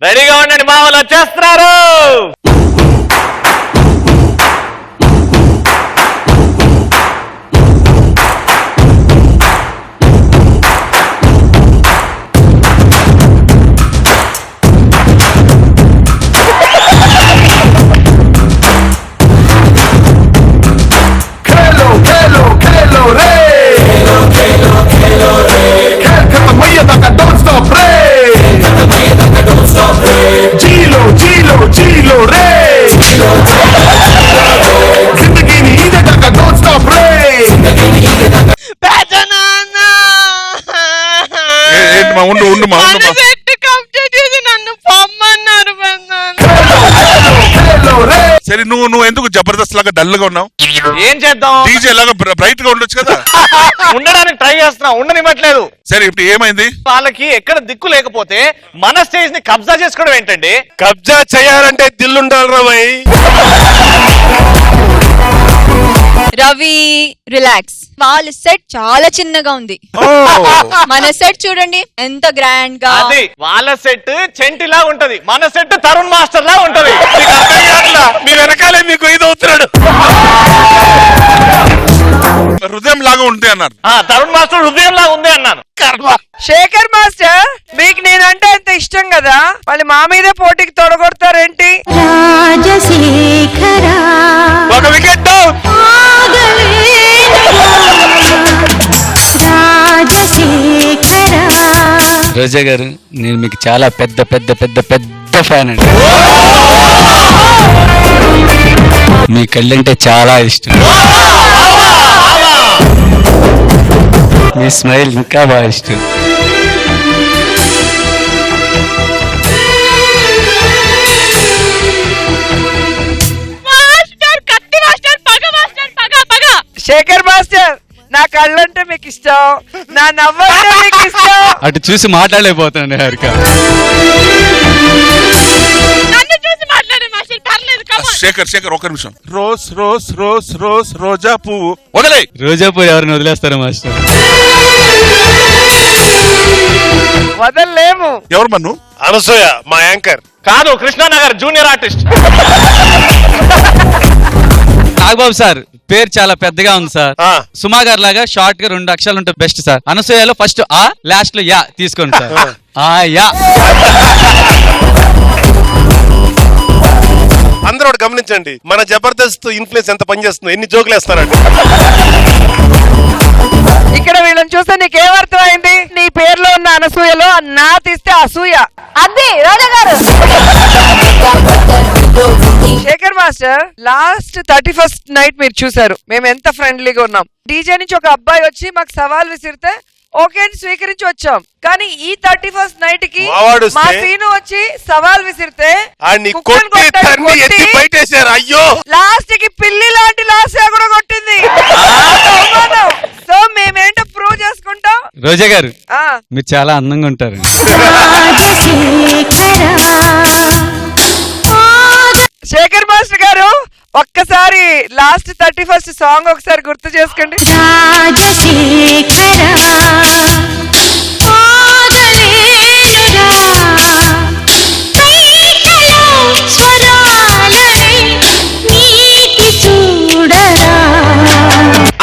రెడీగా ఉండండి, మా వాళ్ళు వచ్చేస్తున్నారు. సరే నువ్వు ఎందుకు జబర్దస్త్ లాగా డల్ గా ఉన్నావు? ఏం చేద్దాం, డీజే లాగా బ్రైట్ గా ఉండొచ్చు కదా. ఉండడానికి ట్రై చేస్తున్నా, ఉండనివ్వట్లేదు. సరే ఇప్పుడు ఏమైంది? వాళ్ళకి ఎక్కడ దిక్కు లేకపోతే మన స్టేజ్ ని కబ్జా చేసుకోవడం ఏంటండి? కబ్జా చేయాలంటే దిల్లుండాలి రవి. రవి రిలాక్స్, వాళ్ళ సెట్ చాలా చిన్నగా ఉంది. మన సెట్ చూడండి ఎంత గ్రాండ్ గా. అది వాళ్ళ సెట్ చెంటిలా ఉంటది, మన సెట్ తరుణ్ మాస్టర్ లా ఉంటది. మీ వెనకాలే మీకు ఇది అవుతున్నాడు. హృదయం లాగా ఉంది అన్నారు. తరుణ్ మాస్టర్ హృదయం లాగా ఉంది అన్నాను. శేఖర్ మాస్టర్, మీకు నేనంటే అంత ఇష్టం కదా, మళ్ళీ మా మీదే పోటీకి తొడగొడతారేంటి? ఒక వికెట్. రోజా గారు, నేను మీకు చాలా పెద్ద పెద్ద పెద్ద పెద్ద ఫ్యాన్ అండి. మీ కళ్ళంటే చాలా ఇష్టం. మీ స్మైల్ ఇంకా బాగా ఇష్టం. శేఖర్ మాస్టర్, నా కళ్ళంటే మీకు ఇష్టం, నా నవ్వంటే మీకు ఇష్టం. అటు చూసి మాట్లాడలేకపోతున్నాను హారిక. శేఖర్ ఒక నిమిషం. రోజ్ రోజ్ రోజ్ రోజ్ రోజా పువ్వు వదిలే. రోజా పువ్వు ఎవరిని వదిలేస్తారా మాస్టర్? వదలలేము. ఎవరు మన్ను? అనసూయ మా యాంకర్. కాదు, Krishna Nagar junior artist. Nagababu sir పేరు చాలా పెద్దగా ఉంది సార్. సుమా గారు లాగా షార్ట్ గా 2 అక్షరాలు ఉంటే బెస్ట్ సార్. అనసూయలో ఫస్ట్ ఆ, లాస్ట్ లో యా తీసుకోండి సార్. ఆ యా. అందరూ ఒకటి గమనించండి, మన జబర్దస్త్ ఇన్ఫ్లుయెన్స్ ఎంత పనిచేస్తుందో, ఎన్ని జోకులు వేస్తారండి. ఇక్కడ వీళ్ళని చూస్తే నీకేమర్థమైంది? నీ పేరులో ఉన్న అనసూయలో నా తీస్తే అసూయ. అదే రోజా గారు. Shekhar master, last 31st night మీరు చూసారు మేము ఎంత ఫ్రెండ్లీగా ఉన్నాం. డీజే నుంచి ఒక అబ్బాయి వచ్చి మాకు సవాల్ విసిరితే ఓకే అని స్వీకరించి వచ్చాం. కానీ ఈ 31st నైట్ కి మా సీను వచ్చి సవాల్ విసిరితే అయ్యో లాస్ట్ కి పిల్లి లాంటి లాస్ట్ కూడా కొట్టింది. సో మేమేంటో ప్రూవ్ చేసుకుంటాం. రోజా గారు, మీరు చాలా అందంగా ఉంటారు. శేఖర్ మాస్టర్ గారు, ఒక్కసారి లాస్ట్ 31st సాంగ్ ఒకసారి గుర్తు చేసుకోండి.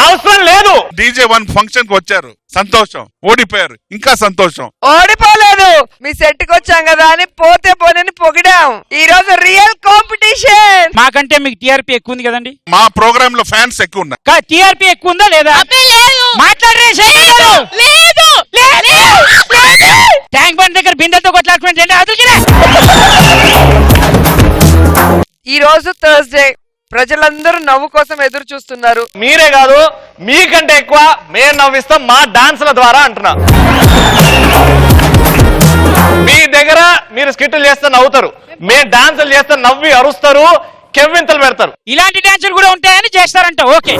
అవసరం లేదు. డీజే 1 ఫంక్షన్ కి వచ్చారు, సంతోషం. ఓడిపోయారు, ఇంకా సంతోషం. ఓడిపోలేదు, మీ సెట్ కి వచ్చాం కదా అని పోతే పోనని పొగిడాం. ఈ రోజు రియల్ కాంపిటీషన్. మాకంటే మీకు టీఆర్పీ ఎక్కువ ఉంది కదండి. మా ప్రోగ్రామ్ లో ఫ్యాన్స్ ఎక్కువ ఉన్నారు. టీఆర్పీ ఎక్కువ ఉందా లేదా? మాట్లాడరే ట్యాంక్ బండ్ దగ్గర బిందెలతో కొట్లాడుకుంటే ఈ రోజు థర్స్డే, ప్రజలందరూ నవ్వు కోసం ఎదురు చూస్తున్నారు. మీరే కాదు, మీకంటే ఎక్కువ మేము నవ్విస్తాం మా డాన్సుల ద్వారా అంటున్నా. మీ దగ్గర మీరు స్కిట్లు చేస్తే నవ్వుతారు, మేము డాన్సులు చేస్తే నవ్వి అరుస్తారు, కెవ్వింతలు పెడతారు. ఇలాంటి డాన్సులు కూడా ఉంటాయని చేస్తారంట. ఓకే.